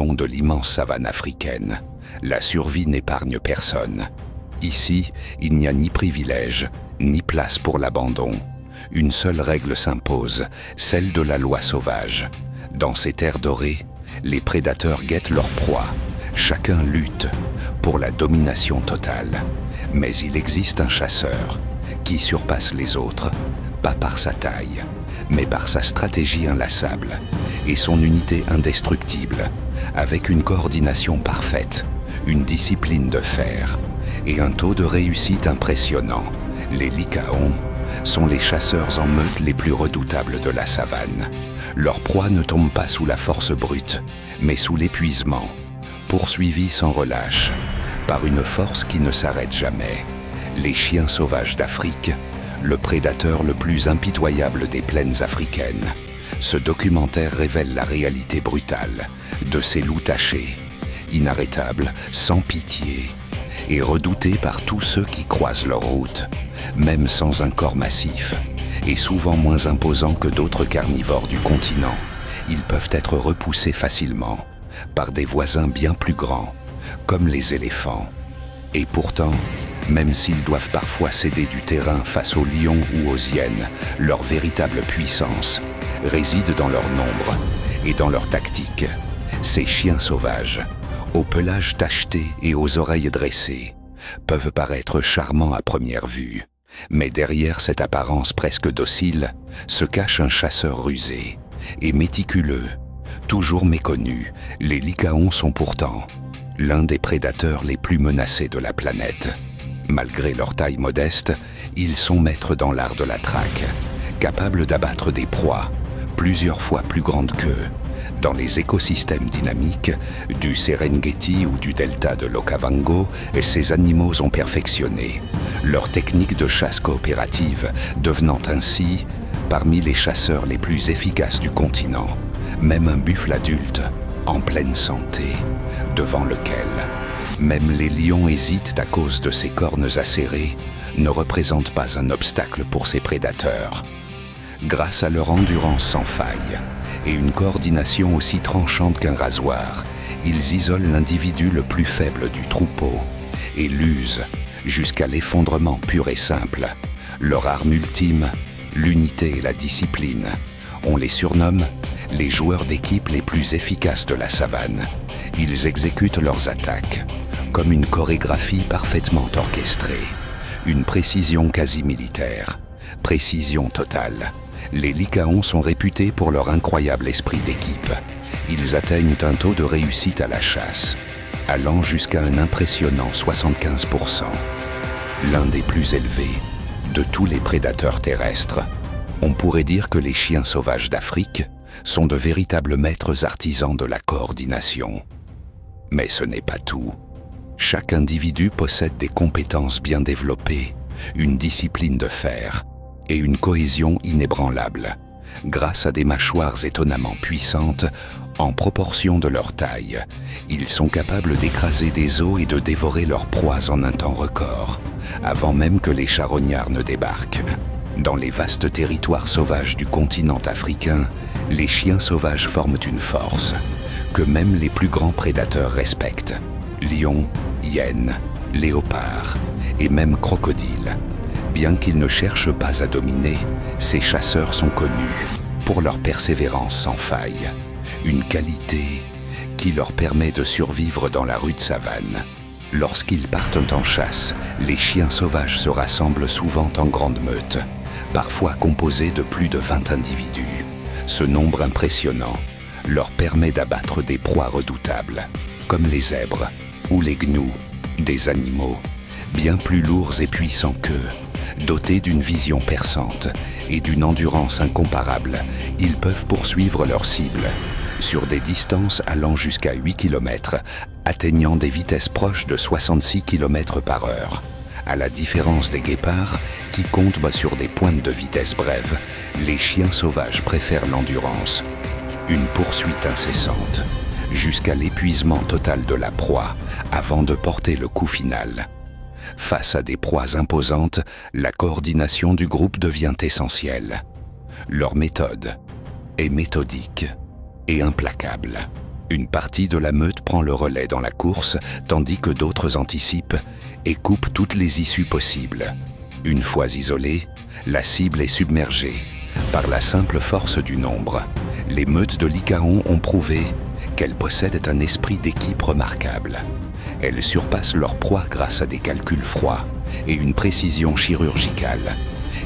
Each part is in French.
long de l'immense savane africaine. La survie n'épargne personne. Ici, il n'y a ni privilège, ni place pour l'abandon. Une seule règle s'impose, celle de la loi sauvage. Dans ces terres dorées, les prédateurs guettent leur proie. Chacun lutte pour la domination totale. Mais il existe un chasseur qui surpasse les autres, pas par sa taille, mais par sa stratégie inlassable et son unité indestructible, avec une coordination parfaite, une discipline de fer et un taux de réussite impressionnant. Les Lycaons sont les chasseurs en meute les plus redoutables de la savane. Leur proie ne tombe pas sous la force brute, mais sous l'épuisement, poursuivis sans relâche, par une force qui ne s'arrête jamais. Les chiens sauvages d'Afrique, le prédateur le plus impitoyable des plaines africaines. Ce documentaire révèle la réalité brutale de ces loups tachés, inarrêtables, sans pitié, et redoutés par tous ceux qui croisent leur route, même sans un corps massif, et souvent moins imposants que d'autres carnivores du continent. Ils peuvent être repoussés facilement par des voisins bien plus grands, comme les éléphants. Et pourtant, même s'ils doivent parfois céder du terrain face aux lions ou aux hyènes, leur véritable puissance réside dans leur nombre et dans leur tactique. Ces chiens sauvages, au pelage tacheté et aux oreilles dressées, peuvent paraître charmants à première vue. Mais derrière cette apparence presque docile se cache un chasseur rusé et méticuleux. Toujours méconnu, les Lycaons sont pourtant l'un des prédateurs les plus menacés de la planète. Malgré leur taille modeste, ils sont maîtres dans l'art de la traque, capables d'abattre des proies plusieurs fois plus grandes qu'eux. Dans les écosystèmes dynamiques du Serengeti ou du delta de l'Okavango, ces animaux ont perfectionné leur technique de chasse coopérative, devenant ainsi parmi les chasseurs les plus efficaces du continent. Même un buffle adulte, en pleine santé, devant lequel même les lions hésitent à cause de ses cornes acérées, ne représente pas un obstacle pour ses prédateurs. Grâce à leur endurance sans faille et une coordination aussi tranchante qu'un rasoir, ils isolent l'individu le plus faible du troupeau et l'usent jusqu'à l'effondrement pur et simple. Leur arme ultime, l'unité et la discipline. On les surnomme les joueurs d'équipe les plus efficaces de la savane. Ils exécutent leurs attaques comme une chorégraphie parfaitement orchestrée, une précision quasi militaire, précision totale. Les Lycaons sont réputés pour leur incroyable esprit d'équipe. Ils atteignent un taux de réussite à la chasse, allant jusqu'à un impressionnant 75%, l'un des plus élevés de tous les prédateurs terrestres. On pourrait dire que les chiens sauvages d'Afrique sont de véritables maîtres artisans de la coordination. Mais ce n'est pas tout. Chaque individu possède des compétences bien développées, une discipline de fer et une cohésion inébranlable, grâce à des mâchoires étonnamment puissantes en proportion de leur taille. Ils sont capables d'écraser des os et de dévorer leurs proies en un temps record, avant même que les charognards ne débarquent. Dans les vastes territoires sauvages du continent africain, les chiens sauvages forment une force que même les plus grands prédateurs respectent. Lions, hyènes, léopards et même crocodiles. Bien qu'ils ne cherchent pas à dominer, ces chasseurs sont connus pour leur persévérance sans faille, une qualité qui leur permet de survivre dans la rude savane. Lorsqu'ils partent en chasse, les chiens sauvages se rassemblent souvent en grande meute, parfois composés de plus de 20 individus. Ce nombre impressionnant leur permet d'abattre des proies redoutables, comme les zèbres ou les gnous, des animaux bien plus lourds et puissants qu'eux. Dotés d'une vision perçante et d'une endurance incomparable, ils peuvent poursuivre leur cible sur des distances allant jusqu'à 8 km, atteignant des vitesses proches de 66 km/h. À la différence des guépards, qui comptent sur des pointes de vitesse brèves, les chiens sauvages préfèrent l'endurance. Une poursuite incessante, jusqu'à l'épuisement total de la proie, avant de porter le coup final. Face à des proies imposantes, la coordination du groupe devient essentielle. Leur méthode est méthodique et implacable. Une partie de la meute prend le relais dans la course, tandis que d'autres anticipent et coupent toutes les issues possibles. Une fois isolée, la cible est submergée. Par la simple force du nombre, les meutes de lycaons ont prouvé qu'elles possèdent un esprit d'équipe remarquable. Elles surpassent leur proie grâce à des calculs froids et une précision chirurgicale.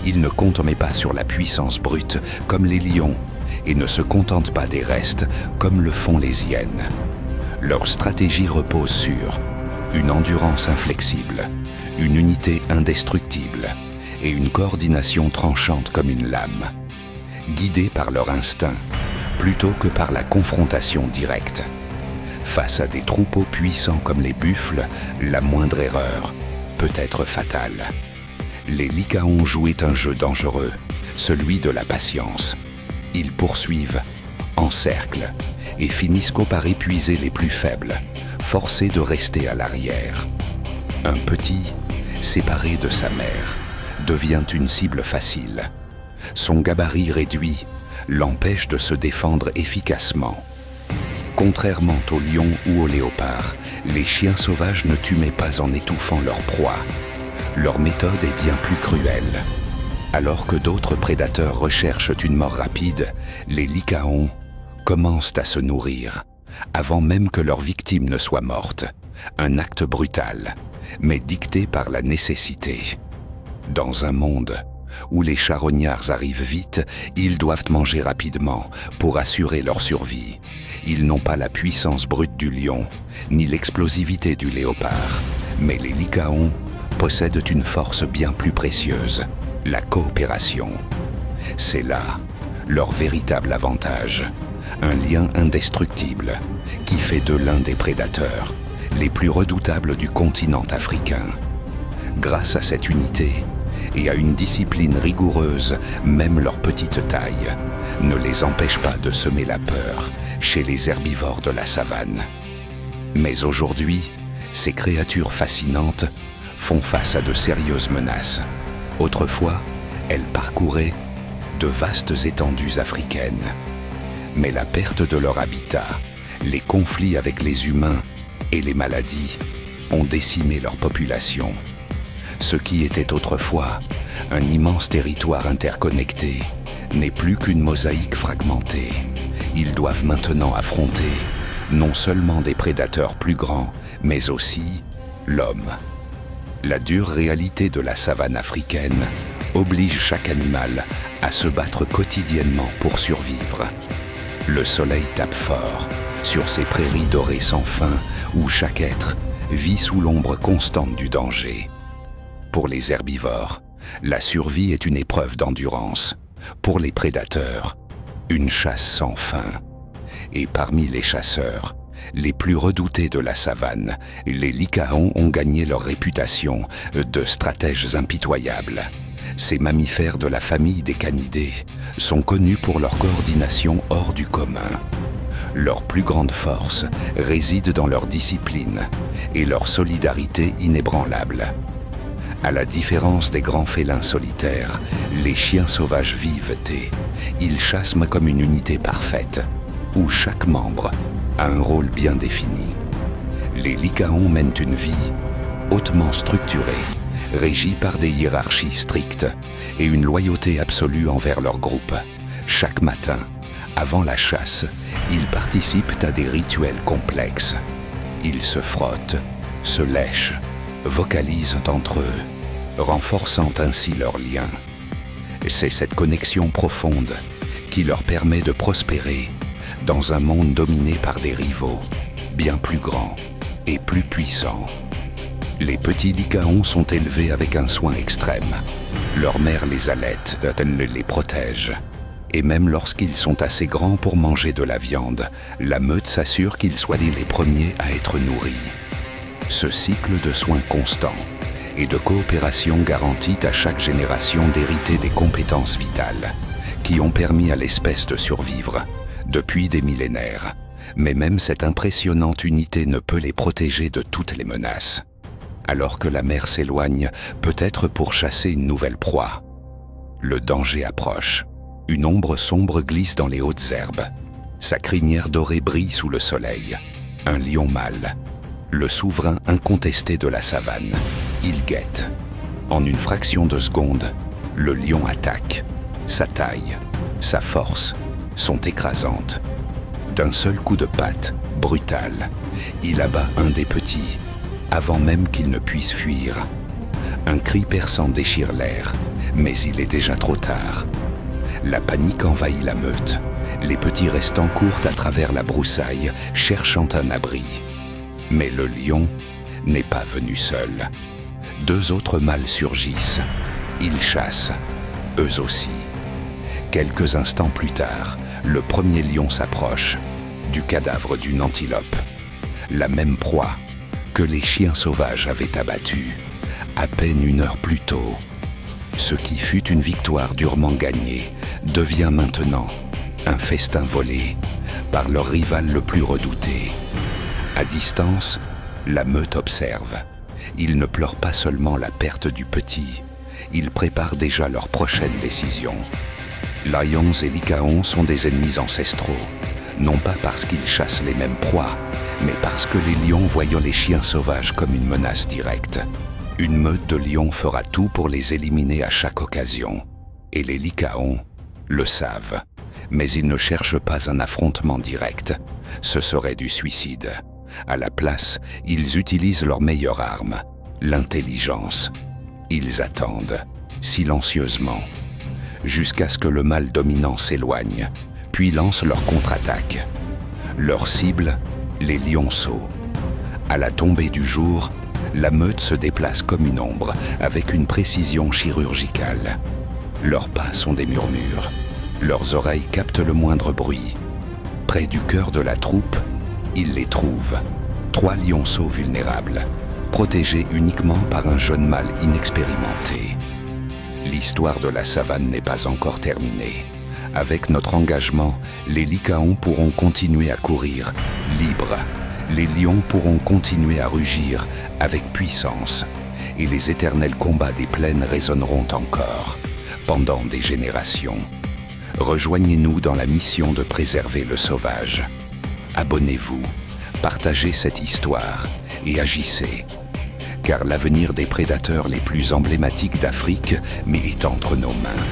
Ils ne comptent mais pas sur la puissance brute comme les lions et ne se contentent pas des restes comme le font les hyènes. Leur stratégie repose sur une endurance inflexible, une unité indestructible et une coordination tranchante comme une lame. Guidés par leur instinct plutôt que par la confrontation directe. Face à des troupeaux puissants comme les buffles, la moindre erreur peut être fatale. Les lycaons jouaient un jeu dangereux, celui de la patience. Ils poursuivent, encerclent et finissent par épuiser les plus faibles, forcés de rester à l'arrière. Un petit, séparé de sa mère, devient une cible facile. Son gabarit réduit l'empêche de se défendre efficacement. Contrairement aux lions ou aux léopards, les chiens sauvages ne tuent pas en étouffant leur proie. Leur méthode est bien plus cruelle. Alors que d'autres prédateurs recherchent une mort rapide, les lycaons commencent à se nourrir, avant même que leur victime ne soit morte. Un acte brutal, mais dicté par la nécessité. Dans un monde où les charognards arrivent vite, ils doivent manger rapidement pour assurer leur survie. Ils n'ont pas la puissance brute du lion, ni l'explosivité du léopard, mais les lycaons possèdent une force bien plus précieuse, la coopération. C'est là leur véritable avantage, un lien indestructible qui fait d'eux l'un des prédateurs les plus redoutables du continent africain. Grâce à cette unité et à une discipline rigoureuse, même leur petite taille ne les empêche pas de semer la peur chez les herbivores de la savane. Mais aujourd'hui, ces créatures fascinantes font face à de sérieuses menaces. Autrefois, elles parcouraient de vastes étendues africaines. Mais la perte de leur habitat, les conflits avec les humains et les maladies ont décimé leur population. Ce qui était autrefois un immense territoire interconnecté n'est plus qu'une mosaïque fragmentée. Ils doivent maintenant affronter non seulement des prédateurs plus grands, mais aussi l'homme. La dure réalité de la savane africaine oblige chaque animal à se battre quotidiennement pour survivre. Le soleil tape fort sur ces prairies dorées sans fin où chaque être vit sous l'ombre constante du danger. Pour les herbivores, la survie est une épreuve d'endurance. Pour les prédateurs, une chasse sans fin. Et parmi les chasseurs, les plus redoutés de la savane, les lycaons ont gagné leur réputation de stratèges impitoyables. Ces mammifères de la famille des canidés sont connus pour leur coordination hors du commun. Leur plus grande force réside dans leur discipline et leur solidarité inébranlable. À la différence des grands félins solitaires, les chiens sauvages vivent et ils chassent comme une unité parfaite, où chaque membre a un rôle bien défini. Les lycaons mènent une vie hautement structurée, régie par des hiérarchies strictes et une loyauté absolue envers leur groupe. Chaque matin, avant la chasse, ils participent à des rituels complexes. Ils se frottent, se lèchent, vocalisent entre eux, renforçant ainsi leurs liens. C'est cette connexion profonde qui leur permet de prospérer dans un monde dominé par des rivaux bien plus grands et plus puissants. Les petits lycaons sont élevés avec un soin extrême. Leur mère les allaite, les protège. Et même lorsqu'ils sont assez grands pour manger de la viande, la meute s'assure qu'ils soient les premiers à être nourris. Ce cycle de soins constants et de coopération garantit à chaque génération d'hériter des compétences vitales qui ont permis à l'espèce de survivre depuis des millénaires. Mais même cette impressionnante unité ne peut les protéger de toutes les menaces. Alors que la mère s'éloigne, peut-être pour chasser une nouvelle proie. Le danger approche. Une ombre sombre glisse dans les hautes herbes. Sa crinière dorée brille sous le soleil. Un lion mâle, le souverain incontesté de la savane. Il guette. En une fraction de seconde, le lion attaque. Sa taille, sa force sont écrasantes. D'un seul coup de patte, brutal, il abat un des petits, avant même qu'il ne puisse fuir. Un cri perçant déchire l'air, mais il est déjà trop tard. La panique envahit la meute. Les petits restants courent à travers la broussaille, cherchant un abri. Mais le lion n'est pas venu seul. Deux autres mâles surgissent. Ils chassent, eux aussi. Quelques instants plus tard, le premier lion s'approche du cadavre d'une antilope. La même proie que les chiens sauvages avaient abattue, à peine 1 heure plus tôt. Ce qui fut une victoire durement gagnée devient maintenant un festin volé par leur rival le plus redouté. À distance, la meute observe. Ils ne pleurent pas seulement la perte du petit, ils préparent déjà leur prochaine décision. Lions et lycaons sont des ennemis ancestraux, non pas parce qu'ils chassent les mêmes proies, mais parce que les lions voient les chiens sauvages comme une menace directe. Une meute de lions fera tout pour les éliminer à chaque occasion. Et les lycaons le savent. Mais ils ne cherchent pas un affrontement direct. Ce serait du suicide. À la place, ils utilisent leur meilleure arme, l'intelligence. Ils attendent, silencieusement, jusqu'à ce que le mâle dominant s'éloigne, puis lancent leur contre-attaque. Leur cible, les lionceaux. À la tombée du jour, la meute se déplace comme une ombre, avec une précision chirurgicale. Leurs pas sont des murmures. Leurs oreilles captent le moindre bruit. Près du cœur de la troupe, ils les trouvent. 3 lionceaux vulnérables, protégés uniquement par un jeune mâle inexpérimenté. L'histoire de la savane n'est pas encore terminée. Avec notre engagement, les lycaons pourront continuer à courir libres. Les lions pourront continuer à rugir avec puissance. Et les éternels combats des plaines résonneront encore, pendant des générations. Rejoignez-nous dans la mission de préserver le sauvage. Abonnez-vous, partagez cette histoire et agissez. Car l'avenir des prédateurs les plus emblématiques d'Afrique est entre nos mains.